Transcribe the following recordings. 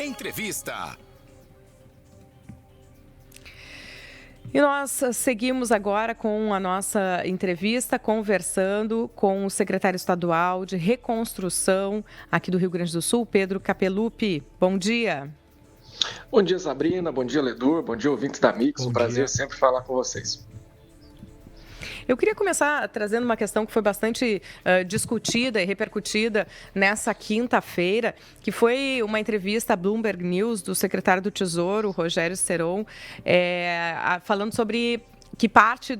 Entrevista. E nós seguimos agora com a nossa entrevista, conversando com o secretário estadual de Reconstrução aqui do Rio Grande do Sul, Pedro Capelupi. Bom dia. Bom dia, Sabrina. Bom dia, Ledur. Bom dia, ouvintes da Mix. Um prazer sempre falar com vocês. Eu queria começar trazendo uma questão que foi bastante discutida e repercutida nessa quinta-feira, que foi uma entrevista à Bloomberg News do secretário do Tesouro, Rogério Seron, falando sobre que parte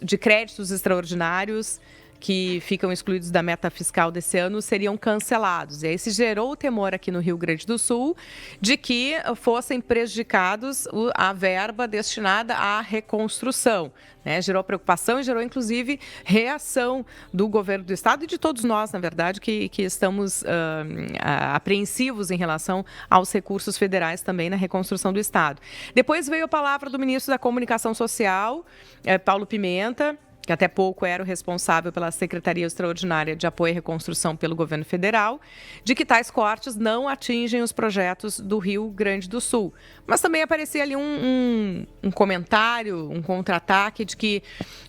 de créditos extraordinários que ficam excluídos da meta fiscal desse ano seriam cancelados. E aí se gerou o temor aqui no Rio Grande do Sul de que fossem prejudicados a verba destinada à reconstrução. Gerou preocupação e gerou, inclusive, reação do governo do estado e de todos nós, na verdade, que estamos apreensivos em relação aos recursos federais também na reconstrução do estado. Depois veio a palavra do ministro da Comunicação Social, Paulo Pimenta, que até pouco era o responsável pela Secretaria Extraordinária de Apoio e Reconstrução pelo Governo Federal, de que tais cortes não atingem os projetos do Rio Grande do Sul. Mas também aparecia ali um comentário, um contra-ataque de que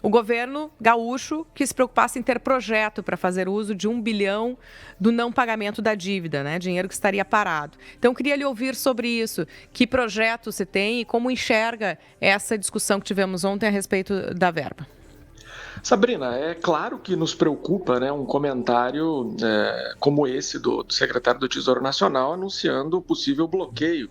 o governo gaúcho que se preocupasse em ter projeto para fazer uso de 1 bilhão do não pagamento da dívida, dinheiro que estaria parado. Então, eu queria lhe ouvir sobre isso. Que projeto você tem e como enxerga essa discussão que tivemos ontem a respeito da verba? Sabrina, é claro que nos preocupa um comentário como esse do secretário do Tesouro Nacional anunciando o possível bloqueio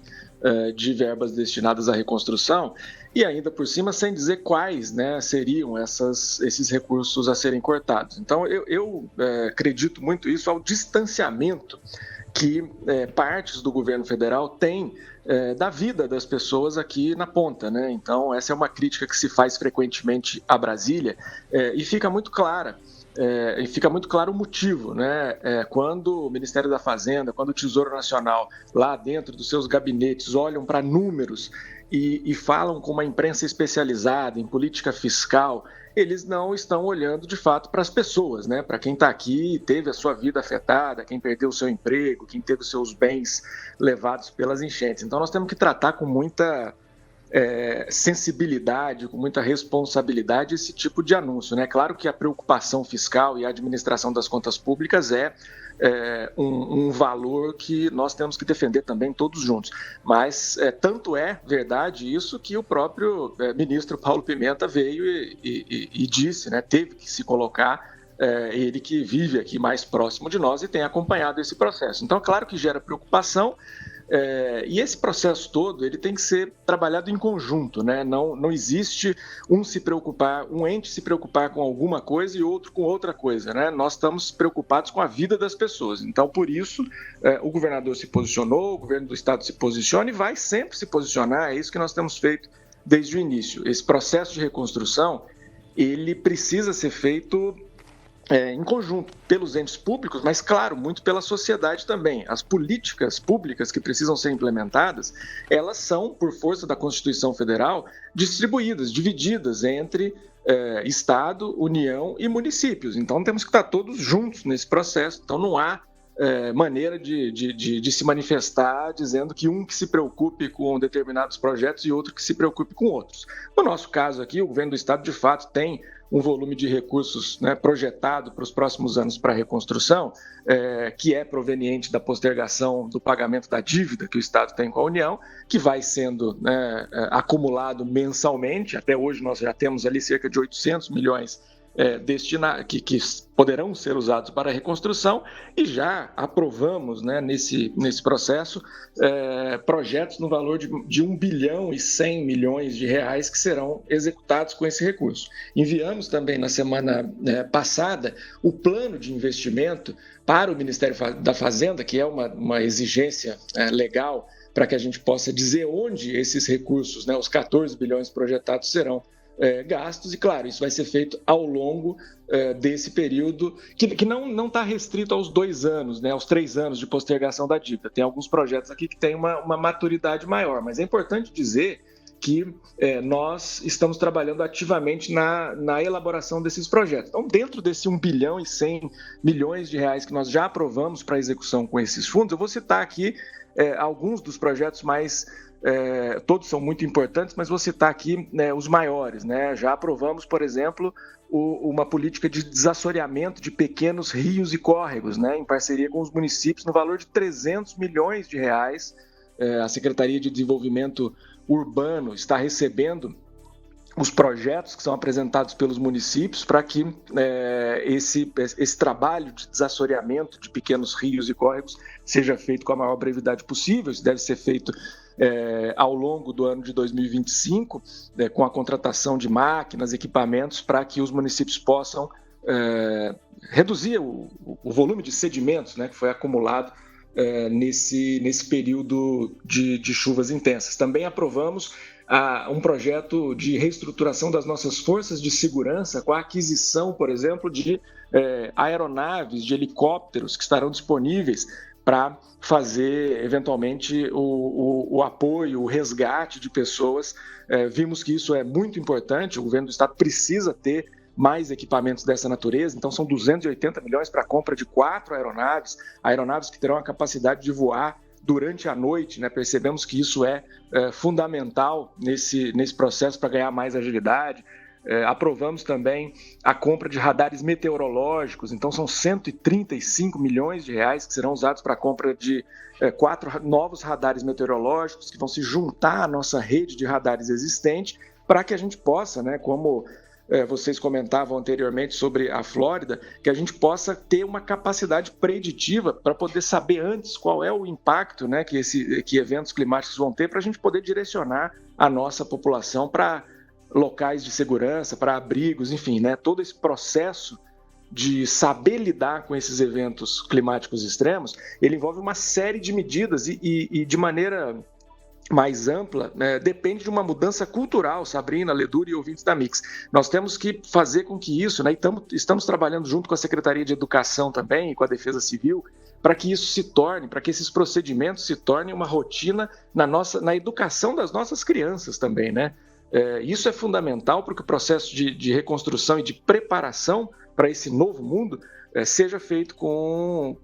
de verbas destinadas à reconstrução e ainda por cima sem dizer quais seriam esses recursos a serem cortados. Então eu acredito muito isso ao distanciamento que partes do governo federal têm da vida das pessoas aqui na ponta, Então, essa é uma crítica que se faz frequentemente a Brasília e fica muito clara. E fica muito claro o motivo, quando o Ministério da Fazenda, quando o Tesouro Nacional, lá dentro dos seus gabinetes, olham para números e falam com uma imprensa especializada em política fiscal, eles não estão olhando de fato para as pessoas, para quem está aqui e teve a sua vida afetada, quem perdeu o seu emprego, quem teve os seus bens levados pelas enchentes. Então nós temos que tratar com muita sensibilidade, com muita responsabilidade esse tipo de anúncio. Claro que a preocupação fiscal e a administração das contas públicas é um valor que nós temos que defender também todos juntos. Mas tanto é verdade isso que o próprio ministro Paulo Pimenta veio e disse, teve que se colocar, ele que vive aqui mais próximo de nós e tem acompanhado esse processo. Então, claro que gera preocupação, e esse processo todo ele tem que ser trabalhado em conjunto, Não existe um ente se preocupar com alguma coisa e outro com outra coisa, Nós estamos preocupados com a vida das pessoas. Então, por isso, o governador se posicionou, o governo do estado se posiciona e vai sempre se posicionar. É isso que nós temos feito desde o início. Esse processo de reconstrução, ele precisa ser feito em conjunto pelos entes públicos, mas, claro, muito pela sociedade também. As políticas públicas que precisam ser implementadas, elas são, por força da Constituição Federal, divididas entre Estado, União e municípios. Então, temos que estar todos juntos nesse processo. Então, não há maneira de se manifestar dizendo que um que se preocupe com determinados projetos e outro que se preocupe com outros. No nosso caso aqui, o governo do estado, de fato, tem um volume de recursos projetado para os próximos anos para a reconstrução, que é proveniente da postergação do pagamento da dívida que o Estado tem com a União, que vai sendo acumulado mensalmente. Até hoje nós já temos ali cerca de 800 milhões que poderão ser usados para a reconstrução e já aprovamos nesse processo projetos no valor de 1 bilhão e 100 milhões de reais que serão executados com esse recurso. Enviamos também na semana passada o plano de investimento para o Ministério da Fazenda, que é uma exigência legal para que a gente possa dizer onde esses recursos, os 14 bilhões projetados, serão gastos, e claro, isso vai ser feito ao longo desse período, que não está restrito aos 2 anos, aos 3 anos de postergação da dívida. Tem alguns projetos aqui que têm uma maturidade maior, mas é importante dizer que nós estamos trabalhando ativamente na elaboração desses projetos. Então, dentro desse 1 bilhão e 100 milhões de reais que nós já aprovamos para execução com esses fundos, eu vou citar aqui alguns dos projetos mais... todos são muito importantes, mas vou citar aqui, né, os maiores, né? Já aprovamos, por exemplo, uma política de desassoreamento de pequenos rios e córregos, né, em parceria com os municípios, no valor de R$300 milhões. A Secretaria de Desenvolvimento Urbano está recebendo os projetos que são apresentados pelos municípios para que esse trabalho de desassoreamento de pequenos rios e córregos seja feito com a maior brevidade possível. Isso deve ser feito ao longo do ano de 2025, com a contratação de máquinas, equipamentos, para que os municípios possam reduzir o volume de sedimentos, né, que foi acumulado nesse período de chuvas intensas. Também aprovamos um projeto de reestruturação das nossas forças de segurança com a aquisição, por exemplo, de aeronaves, de helicópteros que estarão disponíveis para fazer, eventualmente, o apoio, o resgate de pessoas. Vimos que isso é muito importante, o governo do estado precisa ter mais equipamentos dessa natureza, então são 280 milhões para a compra de 4 aeronaves que terão a capacidade de voar durante a noite, né? Percebemos que isso é fundamental nesse processo para ganhar mais agilidade. Aprovamos também a compra de radares meteorológicos, então são R$135 milhões que serão usados para a compra de 4 novos radares meteorológicos que vão se juntar à nossa rede de radares existente para que a gente possa, né, como vocês comentavam anteriormente sobre a Flórida, que a gente possa ter uma capacidade preditiva para poder saber antes qual é o impacto, né, que eventos climáticos vão ter, para a gente poder direcionar a nossa população para locais de segurança, para abrigos, enfim, né, todo esse processo de saber lidar com esses eventos climáticos extremos, ele envolve uma série de medidas e de maneira mais ampla, né, depende de uma mudança cultural, Sabrina, Leduri e ouvintes da Mix. Nós temos que fazer com que isso, né, estamos trabalhando junto com a Secretaria de Educação também e com a Defesa Civil, para que isso se torne, para que esses procedimentos se tornem uma rotina na educação das nossas crianças também, né? Isso é fundamental para que o processo de reconstrução e de preparação para esse novo mundo seja feito com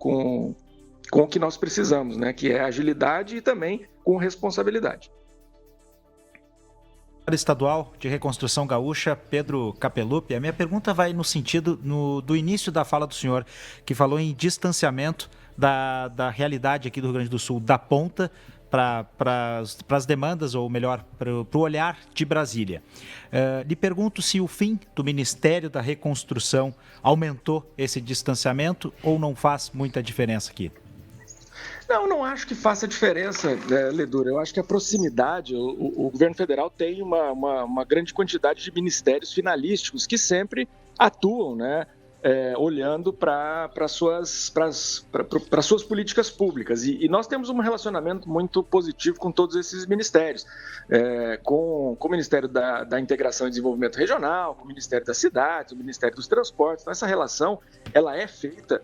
o que nós precisamos, né? Que é agilidade e também com responsabilidade. Estadual de Reconstrução Gaúcha, Pedro Capelupi, a minha pergunta vai no sentido do início da fala do senhor, que falou em distanciamento da realidade aqui do Rio Grande do Sul, da ponta para as demandas, ou melhor, para o olhar de Brasília. Lhe pergunto se o fim do Ministério da Reconstrução aumentou esse distanciamento ou não faz muita diferença aqui? Não acho que faça diferença, Ledura. Eu acho que a proximidade, o governo federal tem uma grande quantidade de ministérios finalísticos que sempre atuam, né, olhando para suas políticas públicas. E nós temos um relacionamento muito positivo com todos esses ministérios, com o Ministério da Integração e Desenvolvimento Regional, com o Ministério das Cidades, o Ministério dos Transportes. Então, essa relação ela é feita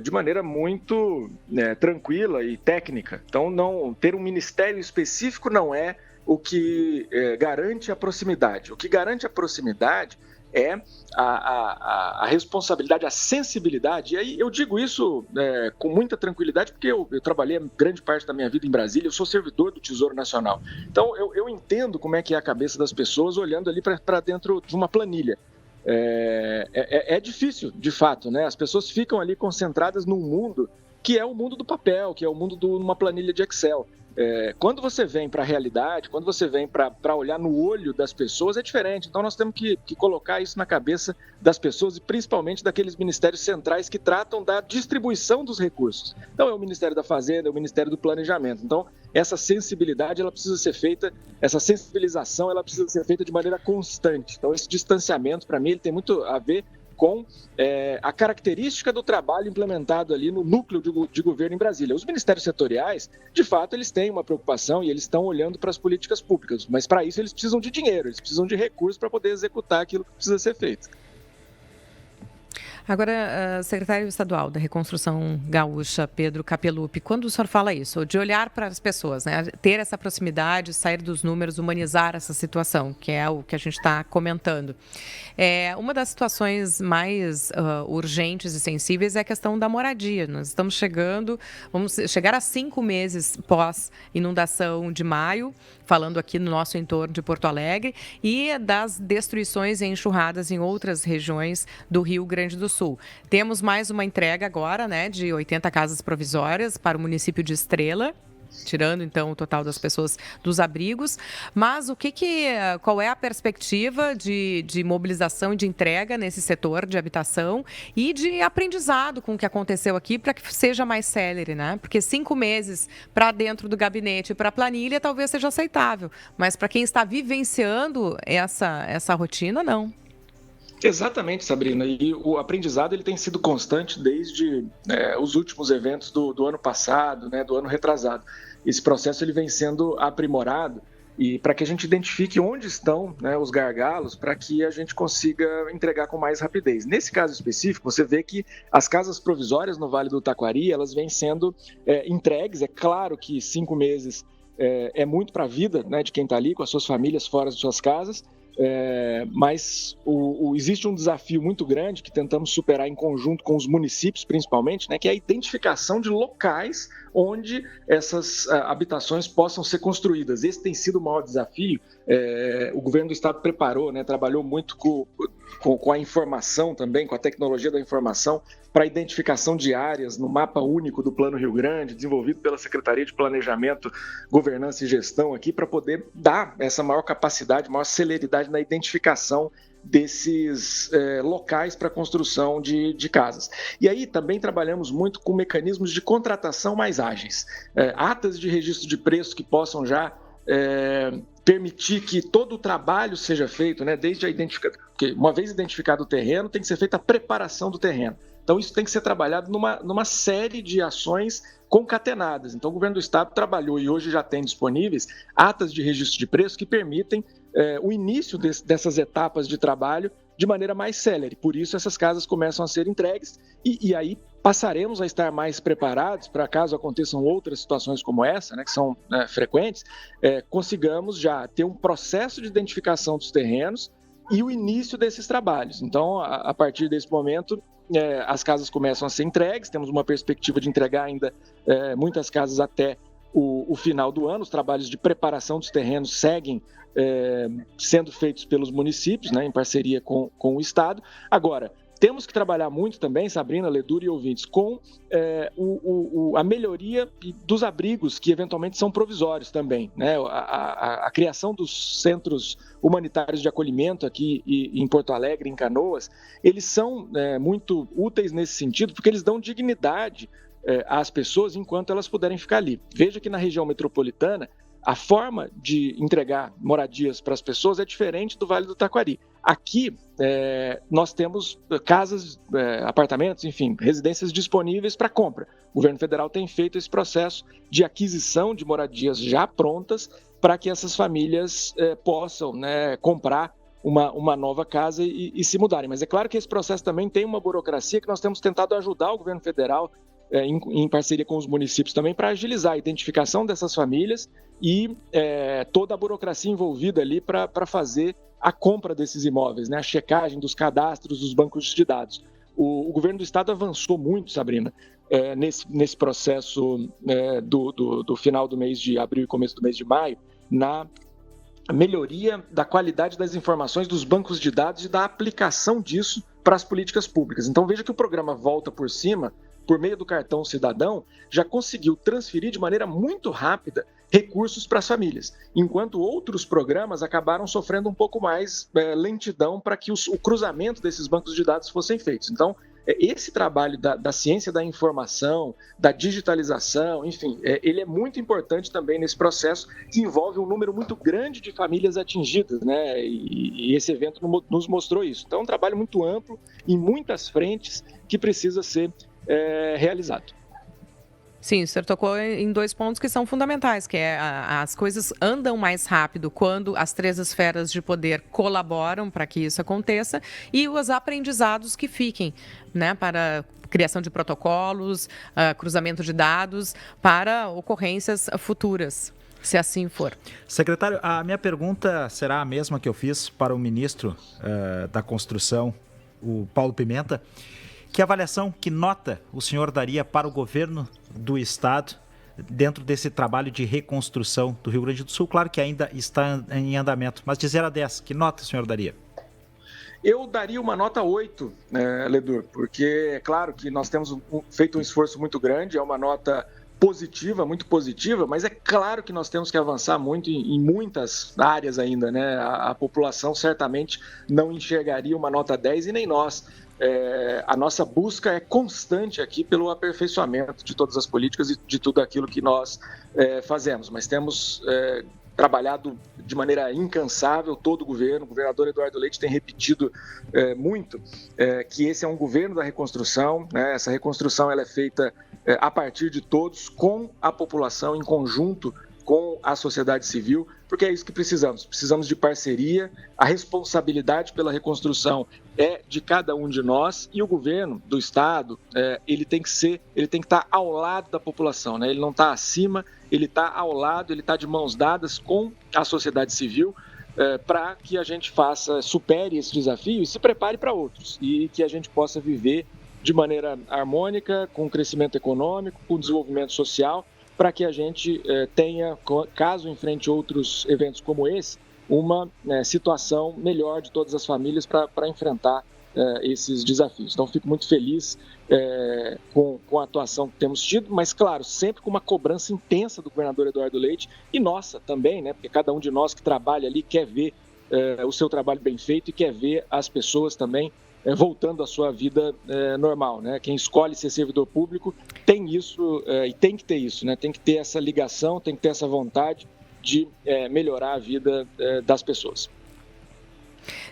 de maneira muito tranquila e técnica. Então, não ter um ministério específico não é o que garante a proximidade. O que garante a proximidade é a responsabilidade, a sensibilidade. E aí eu digo isso com muita tranquilidade, porque eu trabalhei grande parte da minha vida em Brasília, eu sou servidor do Tesouro Nacional. Então, eu entendo como é que é a cabeça das pessoas olhando ali para dentro de uma planilha. É difícil, de fato, né? As pessoas ficam ali concentradas num mundo que é o mundo do papel, que é o mundo de uma planilha de Excel. Quando você vem para a realidade, quando você vem para olhar no olho das pessoas, é diferente. Então, nós temos que colocar isso na cabeça das pessoas e principalmente daqueles ministérios centrais que tratam da distribuição dos recursos. Então, é o Ministério da Fazenda, é o Ministério do Planejamento. Então, essa sensibilidade, ela precisa ser feita, essa sensibilização, ela precisa ser feita de maneira constante. Então, esse distanciamento, para mim, ele tem muito a ver com a característica do trabalho implementado ali no núcleo de governo em Brasília. Os ministérios setoriais, de fato, eles têm uma preocupação e eles estão olhando para as políticas públicas, mas para isso eles precisam de dinheiro, eles precisam de recursos para poder executar aquilo que precisa ser feito. Agora, secretário estadual da Reconstrução Gaúcha, Pedro Capelupi, quando o senhor fala isso, de olhar para as pessoas, né, ter essa proximidade, sair dos números, humanizar essa situação, que é o que a gente está comentando. Uma das situações mais urgentes e sensíveis é a questão da moradia. Nós vamos chegar a 5 meses pós-inundação de maio, falando aqui no nosso entorno de Porto Alegre, e das destruições e enxurradas em outras regiões do Rio Grande do Sul. Temos mais uma entrega agora, né, de 80 casas provisórias para o município de Estrela, tirando então o total das pessoas dos abrigos. Mas qual é a perspectiva de mobilização e de entrega nesse setor de habitação e de aprendizado com o que aconteceu aqui para que seja mais célere, né? Porque 5 meses para dentro do gabinete e para a planilha talvez seja aceitável, mas para quem está vivenciando essa rotina, não. Exatamente, Sabrina. E o aprendizado ele tem sido constante desde os últimos eventos do ano passado, né, do ano retrasado. Esse processo ele vem sendo aprimorado e para que a gente identifique onde estão, né, os gargalos para que a gente consiga entregar com mais rapidez. Nesse caso específico, você vê que as casas provisórias no Vale do Taquari elas vêm sendo entregues. É claro que 5 meses é muito para a vida, né, de quem está ali com as suas famílias fora de suas casas. Mas existe um desafio muito grande que tentamos superar em conjunto com os municípios, principalmente, né, que é a identificação de locais onde essas habitações possam ser construídas. Esse tem sido o maior desafio. O governo do estado preparou, né, trabalhou muito com a informação também, com a tecnologia da informação, para a identificação de áreas no mapa único do Plano Rio Grande, desenvolvido pela Secretaria de Planejamento, Governança e Gestão aqui, para poder dar essa maior capacidade, maior celeridade na identificação desses locais para construção de casas. E aí também trabalhamos muito com mecanismos de contratação mais ágeis, atas de registro de preço que possam já permitir que todo o trabalho seja feito, né, desde a identificação, porque uma vez identificado o terreno, tem que ser feita a preparação do terreno. Então, isso tem que ser trabalhado numa série de ações concatenadas. Então, o governo do estado trabalhou e hoje já tem disponíveis atas de registro de preço que permitem o início dessas etapas de trabalho de maneira mais célere. Por isso, essas casas começam a ser entregues e aí passaremos a estar mais preparados para, caso aconteçam outras situações como essa, né, que são frequentes, consigamos já ter um processo de identificação dos terrenos e o início desses trabalhos. Então, a partir desse momento, as casas começam a ser entregues, temos uma perspectiva de entregar ainda muitas casas até o final do ano. Os trabalhos de preparação dos terrenos seguem sendo feitos pelos municípios, né, em parceria com o estado. Agora, temos que trabalhar muito também, Sabrina, Ledura e ouvintes, com a melhoria dos abrigos, que eventualmente são provisórios também, né? A criação dos centros humanitários de acolhimento aqui em Porto Alegre, em Canoas, eles são muito úteis nesse sentido, porque eles dão dignidade às pessoas enquanto elas puderem ficar ali. Veja que na região metropolitana, a forma de entregar moradias para as pessoas é diferente do Vale do Taquari. Aqui, nós temos casas, apartamentos, enfim, residências disponíveis para compra. O governo federal tem feito esse processo de aquisição de moradias já prontas para que essas famílias possam, né, comprar uma nova casa e se mudarem. Mas é claro que esse processo também tem uma burocracia que nós temos tentado ajudar o governo federal em parceria com os municípios também, para agilizar a identificação dessas famílias e toda a burocracia envolvida ali para fazer a compra desses imóveis, né? A checagem dos cadastros, dos bancos de dados. O governo do estado avançou muito, Sabrina, nesse processo do final do mês de abril e começo do mês de maio, na melhoria da qualidade das informações dos bancos de dados e da aplicação disso para as políticas públicas. Então veja que o programa Volta por Cima, por meio do cartão cidadão, já conseguiu transferir de maneira muito rápida recursos para as famílias, enquanto outros programas acabaram sofrendo um pouco mais lentidão para que o cruzamento desses bancos de dados fossem feitos. Então, esse trabalho da ciência da informação, da digitalização, enfim, ele é muito importante também nesse processo, que envolve um número muito grande de famílias atingidas, né? E esse evento nos mostrou isso. Então, é um trabalho muito amplo, em muitas frentes, que precisa ser realizado. Sim, o senhor tocou em 2 pontos que são fundamentais, que é as coisas andam mais rápido quando as 3 esferas de poder colaboram para que isso aconteça e os aprendizados que fiquem, né, para criação de protocolos, cruzamento de dados para ocorrências futuras, se assim for. Secretário, a minha pergunta será a mesma que eu fiz para o ministro da Construção, o Paulo Pimenta. Que avaliação, que nota o senhor daria para o governo do Estado dentro desse trabalho de reconstrução do Rio Grande do Sul? Claro que ainda está em andamento, mas de 0 a 10, que nota o senhor daria? Eu daria uma nota 8, Ledur, porque é claro que nós temos feito um esforço muito grande, é uma nota positiva, muito positiva, mas é claro que nós temos que avançar muito em muitas áreas ainda, né? A população certamente não enxergaria uma nota 10 e nem nós. A nossa busca é constante aqui pelo aperfeiçoamento de todas as políticas e de tudo aquilo que nós fazemos, mas temos trabalhado de maneira incansável, todo o governo. O governador Eduardo Leite tem repetido muito que esse é um governo da reconstrução, né? Essa reconstrução ela é feita a partir de todos, com a população, em conjunto com a sociedade civil, porque é isso que precisamos. Precisamos de parceria, a responsabilidade pela reconstrução é de cada um de nós e o governo do Estado, ele tem que estar ao lado da população, né? Ele não está acima, ele está ao lado, ele está de mãos dadas com a sociedade civil para que a gente supere esse desafio e se prepare para outros e que a gente possa viver de maneira harmônica, com crescimento econômico, com desenvolvimento social, para que a gente tenha, caso enfrente outros eventos como esse, uma situação melhor de todas as famílias para enfrentar esses desafios. Então, fico muito feliz com a atuação que temos tido, mas, claro, sempre com uma cobrança intensa do governador Eduardo Leite e nossa também, né? Porque cada um de nós que trabalha ali quer ver o seu trabalho bem feito e quer ver as pessoas também voltando à sua vida normal, né? Quem escolhe ser servidor público tem isso e tem que ter isso, né? Tem que ter essa ligação, tem que ter essa vontade de melhorar a vida das pessoas.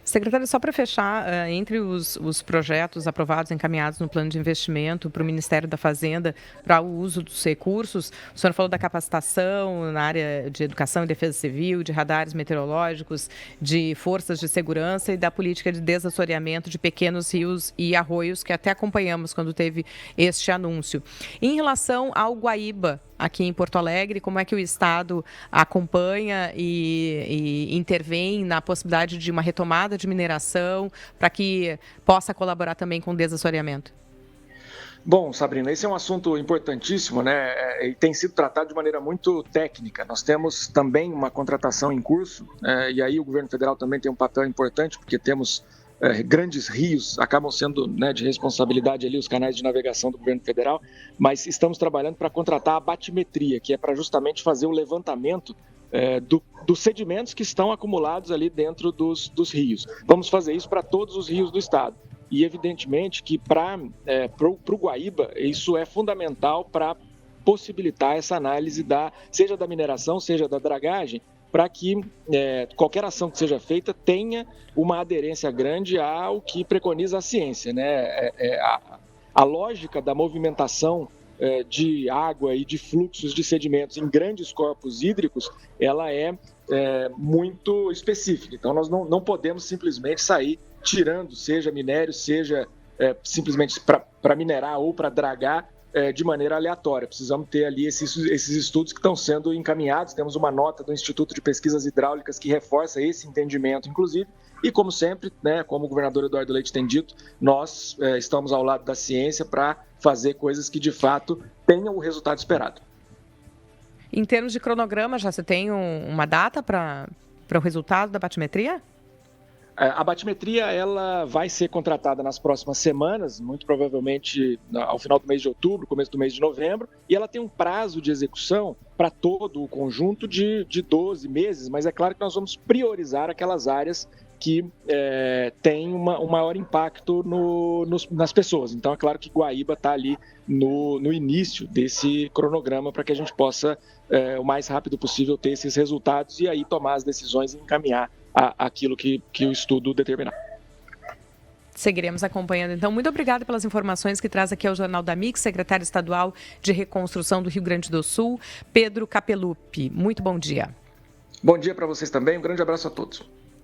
Secretário, só para fechar, entre os projetos aprovados, encaminhados no plano de investimento para o Ministério da Fazenda para o uso dos recursos, o senhor falou da capacitação na área de educação e defesa civil, de radares meteorológicos, de forças de segurança e da política de desassoreamento de pequenos rios e arroios, que até acompanhamos quando teve este anúncio. Em relação ao Guaíba, aqui em Porto Alegre, como é que o Estado acompanha e intervém na possibilidade de uma retomada de mineração para que possa colaborar também com o desassoreamento? Bom, Sabrina, esse é um assunto importantíssimo, né? E tem sido tratado de maneira muito técnica. Nós temos também uma contratação em curso, e aí o governo federal também tem um papel importante, porque temos grandes rios, acabam sendo, né, de responsabilidade ali os canais de navegação do governo federal, mas estamos trabalhando para contratar a batimetria, que é para justamente fazer o levantamento dos sedimentos que estão acumulados ali dentro dos rios. Vamos fazer isso para todos os rios do estado. E evidentemente que para o Guaíba isso é fundamental para possibilitar essa análise seja da mineração, seja da dragagem, para que qualquer ação que seja feita tenha uma aderência grande ao que preconiza a ciência, né? A lógica da movimentação de água e de fluxos de sedimentos em grandes corpos hídricos, ela é muito específica. Então, nós não podemos simplesmente sair tirando, seja minério, seja simplesmente para minerar ou para dragar, de maneira aleatória. Precisamos ter ali esses estudos que estão sendo encaminhados. Temos uma nota do Instituto de Pesquisas Hidráulicas que reforça esse entendimento, inclusive. E, como sempre, né, como o governador Eduardo Leite tem dito, nós estamos ao lado da ciência para fazer coisas que, de fato, tenham o resultado esperado. Em termos de cronograma, já você tem uma data para o resultado da batimetria? A batimetria ela vai ser contratada nas próximas semanas, muito provavelmente ao final do mês de outubro, começo do mês de novembro, e ela tem um prazo de execução para todo o conjunto de 12 meses, mas é claro que nós vamos priorizar aquelas áreas que têm um maior impacto nas pessoas. Então é claro que Guaíba está ali no início desse cronograma para que a gente possa, o mais rápido possível, ter esses resultados e aí tomar as decisões e encaminhar aquilo que o estudo determinar. Seguiremos acompanhando. Então, muito obrigada pelas informações que traz aqui ao Jornal da Mix, secretário estadual de Reconstrução do Rio Grande do Sul, Pedro Capelupi. Muito bom dia. Bom dia para vocês também, um grande abraço a todos.